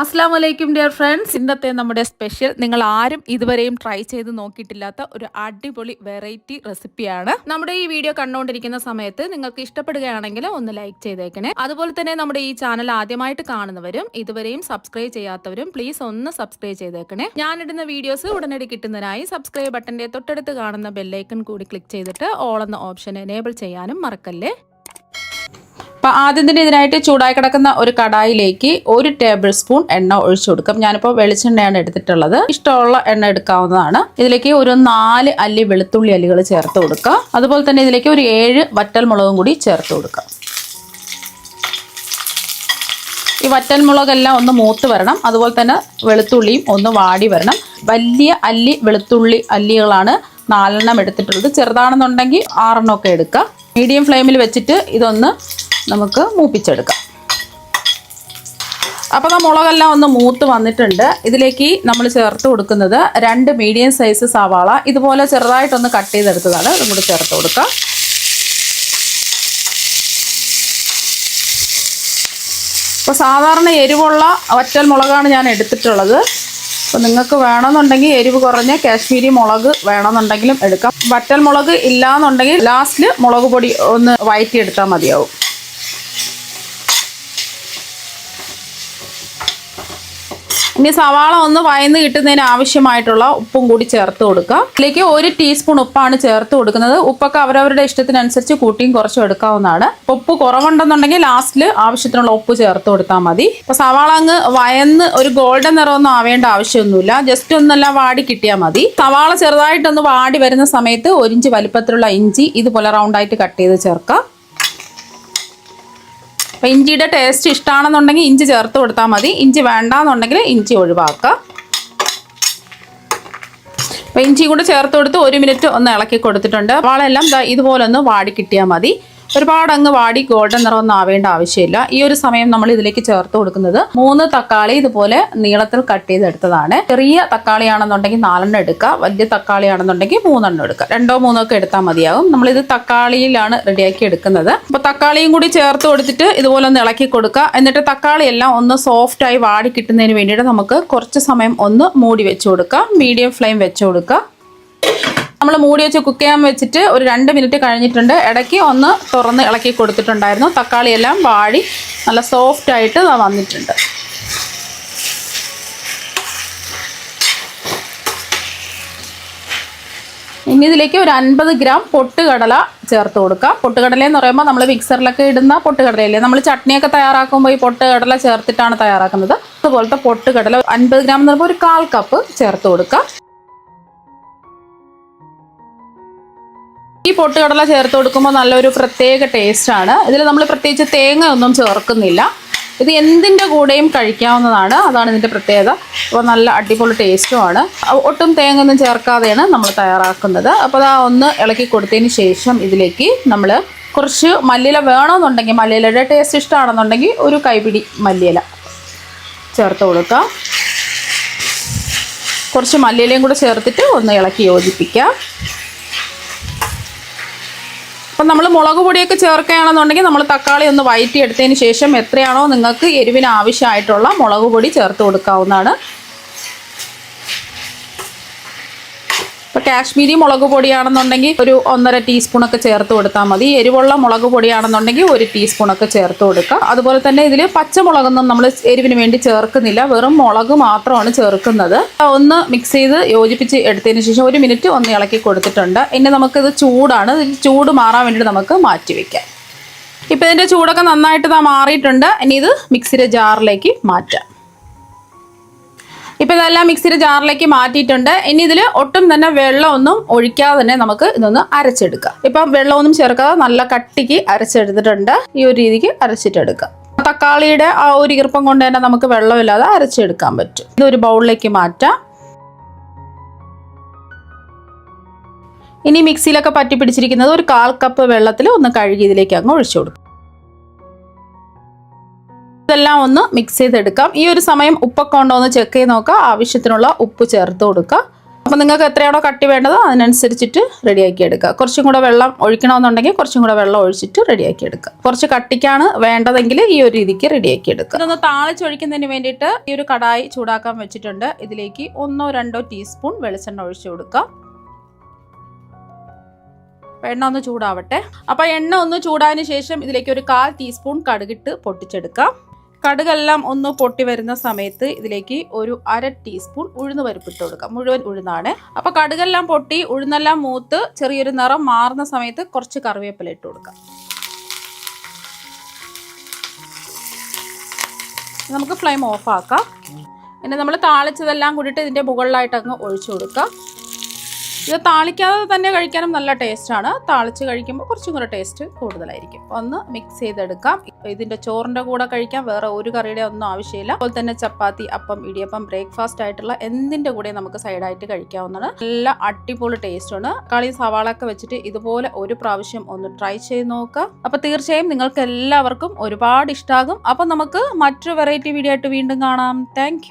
അസ്സലാമു അലൈക്കും dear friends. ഇന്നത്തെ നമ്മുടെ സ്പെഷ്യൽ നിങ്ങൾ ആരും ഇതുവരെയും ട്രൈ ചെയ്ത് നോക്കിയിട്ടില്ലാത്ത ഒരു അടിപൊളി വെറൈറ്റി റെസിപ്പിയാണ്. നമ്മുടെ ഈ വീഡിയോ കണ്ടുകൊണ്ടിരിക്കുന്ന സമയത്ത് നിങ്ങൾക്ക് ഇഷ്ടപ്പെടുകയാണെങ്കിൽ ഒന്ന് ലൈക്ക് ചെയ്തേക്കണേ. അതുപോലെ തന്നെ നമ്മുടെ ഈ ചാനൽ ആദ്യമായിട്ട് കാണുന്നവരും ഇതുവരെയും സബ്സ്ക്രൈബ് ചെയ്യാത്തവരും പ്ലീസ് ഒന്ന് സബ്സ്ക്രൈബ് ചെയ്തേക്കണേ. ഞാനിടുന്ന വീഡിയോസ് ഉടനടി കിട്ടുന്നതിനായി സബ്സ്ക്രൈബ് ബട്ടന്റെ തൊട്ടടുത്ത് കാണുന്ന ബെല്ലൈക്കൺ കൂടി ക്ലിക്ക് ചെയ്തിട്ട് ഓൾ എന്ന ഓപ്ഷൻ എനേബിൾ ചെയ്യാനും മറക്കല്ലേ. അപ്പോൾ ആദ്യം തന്നെ ഇതിനായിട്ട് ചൂടായി കിടക്കുന്ന ഒരു കടായിലേക്ക് 1 ടേബിൾ സ്പൂൺ എണ്ണ ഒഴിച്ചു കൊടുക്കാം. ഞാനിപ്പോൾ വെളിച്ചെണ്ണയാണ് എടുത്തിട്ടുള്ളത്. ഇഷ്ടമുള്ള എണ്ണ എടുക്കാവുന്നതാണ്. ഇതിലേക്ക് ഒരു 4 അല്ലി വെളുത്തുള്ളി അല്ലികൾ ചേർത്ത് കൊടുക്കുക. അതുപോലെ തന്നെ ഇതിലേക്ക് ഒരു 7 വറ്റൽമുളകും കൂടി ചേർത്ത് കൊടുക്കാം. ഈ വറ്റൽമുളകെല്ലാം ഒന്ന് മൂത്ത് വരണം. അതുപോലെ തന്നെ വെളുത്തുള്ളിയും ഒന്ന് വാടി വരണം. വലിയ അല്ലി വെളുത്തുള്ളി അല്ലികളാണ് 4 എണ്ണം എടുത്തിട്ടുള്ളത്. ചെറുതാണെന്നുണ്ടെങ്കിൽ 6 എണ്ണം ഒക്കെ എടുക്കുക. മീഡിയം ഫ്ലെയിമിൽ വെച്ചിട്ട് ഇതൊന്ന് നമുക്ക് മൂപ്പിച്ചെടുക്കാം. അപ്പോൾ ആ മുളകെല്ലാം ഒന്ന് മൂത്ത് വന്നിട്ടുണ്ട്. ഇതിലേക്ക് നമ്മൾ ചേർത്ത് കൊടുക്കുന്നത് 2 മീഡിയം സൈസ് സവാള ഇതുപോലെ ചെറുതായിട്ടൊന്ന് കട്ട് ചെയ്തെടുത്തതാണ്. അതും കൂടി ചേർത്ത് കൊടുക്കാം. അപ്പോൾ സാധാരണ എരിവുള്ള വറ്റൽ മുളകാണ് ഞാൻ എടുത്തിട്ടുള്ളത്. അപ്പോൾ നിങ്ങൾക്ക് വേണമെന്നുണ്ടെങ്കിൽ എരിവ് കുറഞ്ഞ കാശ്മീരി മുളക് വേണമെന്നുണ്ടെങ്കിലും എടുക്കാം. വറ്റൽ മുളക് ഇല്ലാന്നുണ്ടെങ്കിൽ ലാസ്റ്റിൽ മുളക് പൊടി ഒന്ന് വഴറ്റിയെടുത്താൽ മതിയാവും. ഇനി സവാള ഒന്ന് വയന്ന് കിട്ടുന്നതിന് ആവശ്യമായിട്ടുള്ള ഉപ്പും കൂടി ചേർത്ത് കൊടുക്കുക. ഇതിലേക്ക് 1 ടീസ്പൂൺ ഉപ്പാണ് ചേർത്ത് കൊടുക്കുന്നത്. ഉപ്പൊക്കെ അവരവരുടെ ഇഷ്ടത്തിനനുസരിച്ച് കൂട്ടിയും കുറച്ചും എടുക്കാവുന്നതാണ്. ഉപ്പ് കുറവുണ്ടെന്നുണ്ടെങ്കിൽ ലാസ്റ്റിൽ ആവശ്യത്തിനുള്ള ഉപ്പ് ചേർത്ത് കൊടുത്താൽ മതി. അപ്പോൾ സവാള അങ്ങ് വയന്ന് ഒരു ഗോൾഡൻ നിറമൊന്നും ആവേണ്ട ആവശ്യമൊന്നുമില്ല. ജസ്റ്റ് ഒന്നെല്ലാം വാടി കിട്ടിയാൽ മതി. സവാള ചെറുതായിട്ടൊന്ന് വാടി വരുന്ന സമയത്ത് 1 ഇഞ്ച് വലിപ്പത്തിലുള്ള ഇഞ്ചി ഇതുപോലെ റൗണ്ടായിട്ട് കട്ട് ചെയ്ത് ചേർക്കാം. അപ്പോൾ ഇഞ്ചിയുടെ ടേസ്റ്റ് ഇഷ്ടമാണെന്നുണ്ടെങ്കിൽ ഇഞ്ചി ചേർത്ത് കൊടുത്താൽ മതി. ഇഞ്ചി വേണ്ടാന്നുണ്ടെങ്കിൽ ഇഞ്ചി ഒഴിവാക്കുക. അപ്പോൾ ഇഞ്ചി കൂടെ ചേർത്ത് കൊടുത്ത് 1 മിനിറ്റ് ഒന്ന് ഇളക്കി കൊടുത്തിട്ടുണ്ട്. വാളെല്ലാം ഇതുപോലെ ഒന്ന് വാടി കിട്ടിയാൽ മതി. ഒരുപാട് അങ്ങ് വാടി ഗോൾഡൻ നിറമൊന്നും ആവേണ്ട ആവശ്യമില്ല. ഈ ഒരു സമയം നമ്മൾ ഇതിലേക്ക് ചേർത്ത് കൊടുക്കുന്നത് 3 തക്കാളി ഇതുപോലെ നീളത്തിൽ കട്ട് ചെയ്തെടുത്തതാണ്. ചെറിയ തക്കാളി ആണെന്നുണ്ടെങ്കിൽ 4 എണ്ണം എടുക്കുക. വലിയ തക്കാളി ആണെന്നുണ്ടെങ്കിൽ 3 എണ്ണം എടുക്കുക. 2 3 ഒക്കെ എടുത്താൽ മതിയാകും. നമ്മളിത് തക്കാളിയിലാണ് റെഡിയാക്കി എടുക്കുന്നത്. അപ്പോൾ തക്കാളിയും കൂടി ചേർത്ത് കൊടുത്തിട്ട് ഇതുപോലെ ഒന്ന് ഇളക്കി കൊടുക്കുക. എന്നിട്ട് തക്കാളി എല്ലാം ഒന്ന് സോഫ്റ്റായി വാടി കിട്ടുന്നതിന് വേണ്ടിയിട്ട് നമുക്ക് കുറച്ച് സമയം ഒന്ന് മൂടി വെച്ച് കൊടുക്കുക. മീഡിയം ഫ്ലെയിം വെച്ച് കൊടുക്കുക. നമ്മൾ മൂടി വെച്ച് കുക്ക് ചെയ്യാൻ വെച്ചിട്ട് ഒരു 2 മിനിറ്റ് കഴിഞ്ഞിട്ടുണ്ട്. ഇടയ്ക്ക് ഒന്ന് തുറന്ന് ഇളക്കി കൊടുത്തിട്ടുണ്ടായിരുന്നു. തക്കാളിയെല്ലാം വാടി നല്ല സോഫ്റ്റായിട്ട് വന്നിട്ടുണ്ട്. ഇനി ഇതിലേക്ക് ഒരു 50 ഗ്രാം പൊട്ടുകടല ചേർത്ത് കൊടുക്കാം. പൊട്ടുകടല എന്ന് പറയുമ്പോൾ നമ്മൾ മിക്സറിലൊക്കെ ഇടുന്ന പൊട്ടുകടലയില്ലേ, നമ്മൾ ചട്നിയൊക്കെ തയ്യാറാക്കുമ്പോൾ ഈ പൊട്ടുകടല ചേർത്തിട്ടാണ് തയ്യാറാക്കുന്നത്. അതുപോലത്തെ പൊട്ടുകടല 50 ഗ്രാം എന്ന് പറയുമ്പോൾ ഒരു 1/4 കപ്പ് ചേർത്ത് കൊടുക്കാം. ഈ പൊട്ടുകടല ചേർത്ത് കൊടുക്കുമ്പോൾ നല്ലൊരു പ്രത്യേക ടേസ്റ്റാണ്. ഇതിൽ നമ്മൾ പ്രത്യേകിച്ച് തേങ്ങ ഒന്നും ചേർക്കുന്നില്ല. ഇത് എന്തിൻ്റെ കൂടെയും കഴിക്കാവുന്നതാണ്. അതാണ് ഇതിൻ്റെ പ്രത്യേകത. അപ്പോൾ നല്ല അടിപൊളി ടേസ്റ്റുമാണ്. ഒട്ടും തേങ്ങ ഒന്നും ചേർക്കാതെയാണ് നമ്മൾ തയ്യാറാക്കുന്നത്. അപ്പോൾ അത് ഒന്ന് ഇളക്കി കൊടുത്തതിന് ശേഷം ഇതിലേക്ക് നമ്മൾ കുറച്ച് മല്ലിയില വേണമെന്നുണ്ടെങ്കിൽ, മല്ലിയിലയുടെ ടേസ്റ്റ് ഇഷ്ടമാണെന്നുണ്ടെങ്കിൽ ഒരു കൈപിടി മല്ലിയില ചേർത്ത് കൊടുക്കുക. കുറച്ച് മല്ലിയിലയും കൂടെ ചേർത്തിട്ട് ഒന്ന് ഇളക്കി യോജിപ്പിക്കുക. അപ്പം നമ്മൾ മുളക് പൊടിയൊക്കെ ചേർക്കുകയാണെന്നുണ്ടെങ്കിൽ നമ്മൾ തക്കാളി ഒന്ന് വഴറ്റി എടുത്തതിന് ശേഷം എത്രയാണോ നിങ്ങൾക്ക് എരിവിന് ആവശ്യമായിട്ടുള്ള മുളക് പൊടി ചേർത്ത് കൊടുക്കാവുന്നതാണ്. ഇപ്പോൾ കാശ്മീരി മുളക് പൊടിയാണെന്നുണ്ടെങ്കിൽ ഒരു 1.5 ടീസ്പൂണൊക്കെ ചേർത്ത് കൊടുത്താൽ മതി. എരിവുള്ള മുളക് പൊടിയാണെന്നുണ്ടെങ്കിൽ 1 ടീസ്പൂണൊക്കെ ചേർത്ത് കൊടുക്കുക. അതുപോലെ തന്നെ ഇതിൽ പച്ചമുളകൊന്നും നമ്മൾ എരിവിന് വേണ്ടി ചേർക്കുന്നില്ല. വെറും മുളക് മാത്രമാണ് ചേർക്കുന്നത്. ഒന്ന് മിക്സ് ചെയ്ത് യോജിപ്പിച്ച് എടുത്തതിന് ശേഷം 1 മിനിറ്റ് ഒന്ന് ഇളക്കി കൊടുത്തിട്ടുണ്ട്. ഇനി നമുക്കിത് ചൂടാണ്. ചൂട് മാറാൻ വേണ്ടിയിട്ട് നമുക്ക് മാറ്റി വയ്ക്കാം. ഇപ്പോൾ ഇതിൻ്റെ ചൂടൊക്കെ നന്നായിട്ട് മാറിയിട്ടുണ്ട്. ഇനി ഇത് മിക്സിയുടെ ജാറിലേക്ക് മാറ്റാം. ഇപ്പോൾ ഇതെല്ലാം മിക്സിയുടെ ജാറിലേക്ക് മാറ്റിയിട്ടുണ്ട്. ഇനി ഇതിൽ ഒട്ടും തന്നെ വെള്ളമൊന്നും ഒഴിക്കാതെ തന്നെ നമുക്ക് ഇതൊന്ന് അരച്ചെടുക്കാം. ഇപ്പം വെള്ളമൊന്നും ചേർക്കാതെ നല്ല കട്ടിക്ക് അരച്ചെടുത്തിട്ടുണ്ട്. ഈ ഒരു രീതിക്ക് അരച്ചിട്ടെടുക്കാം. തക്കാളിയുടെ ആ ഒരു ഈർപ്പം കൊണ്ട് തന്നെ നമുക്ക് വെള്ളമില്ലാതെ അരച്ചെടുക്കാൻ പറ്റും. ഇതൊരു ബൗളിലേക്ക് മാറ്റാം. ഇനി മിക്സിയിലൊക്കെ പറ്റി പിടിച്ചിരിക്കുന്നത് ഒരു 1/4 കപ്പ് വെള്ളത്തിൽ ഒന്ന് കഴുകി ഇതിലേക്ക് അങ്ങ് ഒഴിച്ചു കൊടുക്കും. ഇതെല്ലാം ഒന്ന് മിക്സ് ചെയ്തെടുക്കാം. ഈ ഒരു സമയം ഉപ്പൊക്കെ ഉണ്ടോ എന്ന് ചെക്ക് ചെയ്ത് നോക്കുക. ആവശ്യത്തിനുള്ള ഉപ്പ് ചേർത്ത് കൊടുക്കുക. അപ്പോൾ നിങ്ങൾക്ക് എത്രയാണോ കട്ടി വേണ്ടത് അതിനനുസരിച്ചിട്ട് റെഡിയാക്കി എടുക്കുക. കുറച്ചും കൂടെ വെള്ളം ഒഴിക്കണമെന്നുണ്ടെങ്കിൽ കുറച്ചും കൂടെ വെള്ളം ഒഴിച്ചിട്ട് റെഡിയാക്കി എടുക്കുക. കുറച്ച് കട്ടിക്കാണ് വേണ്ടതെങ്കിൽ ഈ ഒരു രീതിക്ക് റെഡിയാക്കി എടുക്കുക. ഇതൊന്ന് താളിച്ചൊഴിക്കുന്നതിന് വേണ്ടിയിട്ട് ഈ ഒരു കടായി ചൂടാക്കാൻ വെച്ചിട്ടുണ്ട്. ഇതിലേക്ക് 1-2 ടീസ്പൂൺ വെളിച്ചെണ്ണ ഒഴിച്ചു കൊടുക്കാം. എണ്ണ ഒന്ന് ചൂടാവട്ടെ. അപ്പോൾ എണ്ണ ഒന്ന് ചൂടായതിനു ശേഷം ഇതിലേക്ക് ഒരു 1/4 ടീസ്പൂൺ കടുകിട്ട് പൊട്ടിച്ചെടുക്കാം. കടുകെല്ലാം ഒന്ന് പൊട്ടി വരുന്ന സമയത്ത് ഇതിലേക്ക് ഒരു 1/2 ടീസ്പൂൺ ഉഴുന്ന് പരിപ്പ് ഇട്ട് കൊടുക്കാം. മുഴുവൻ ഉഴുന്നാണ്. അപ്പോൾ കടുകെല്ലാം പൊട്ടി ഉഴുന്നെല്ലാം മൂത്ത് ചെറിയൊരു നിറം മാറുന്ന സമയത്ത് കുറച്ച് കറിവേപ്പില ഇട്ട് കൊടുക്കാം. നമുക്ക് ഫ്ലെയിം ഓഫ് ആക്കാം. പിന്നെ നമ്മൾ താളിച്ചതെല്ലാം കൂടിയിട്ട് ഇതിൻ്റെ മുകളിലായിട്ട് അങ്ങ് ഒഴിച്ചു കൊടുക്കാം. ഇത് താളിക്കാതെ തന്നെ കഴിക്കാനും നല്ല ടേസ്റ്റാണ്. താളിച്ച് കഴിക്കുമ്പോൾ കുറച്ചും കൂടെ ടേസ്റ്റ് കൂടുതലായിരിക്കും. ഒന്ന് മിക്സ് ചെയ്തെടുക്കാം. ഇതിൻ്റെ ചോറിൻ്റെ കൂടെ കഴിക്കാം. വേറെ ഒരു കറിയുടെ ഒന്നും ആവശ്യമില്ല. അതുപോലെ തന്നെ ചപ്പാത്തി, അപ്പം, ഇടിയപ്പം, ബ്രേക്ക്ഫാസ്റ്റ് ആയിട്ടുള്ള എന്തിൻ്റെ കൂടെ നമുക്ക് സൈഡായിട്ട് കഴിക്കാവുന്നതാണ്. നല്ല അടിപൊളി ടേസ്റ്റാണ്. കളി സവാളൊക്കെ വെച്ചിട്ട് ഇതുപോലെ ഒരു പ്രാവശ്യം ഒന്ന് ട്രൈ ചെയ്ത് നോക്കുക. അപ്പോൾ തീർച്ചയായും നിങ്ങൾക്ക് എല്ലാവർക്കും ഒരുപാട് ഇഷ്ടമാകും. അപ്പോൾ നമുക്ക് മറ്റൊരു വെറൈറ്റി വീഡിയോ ആയിട്ട് വീണ്ടും കാണാം. താങ്ക്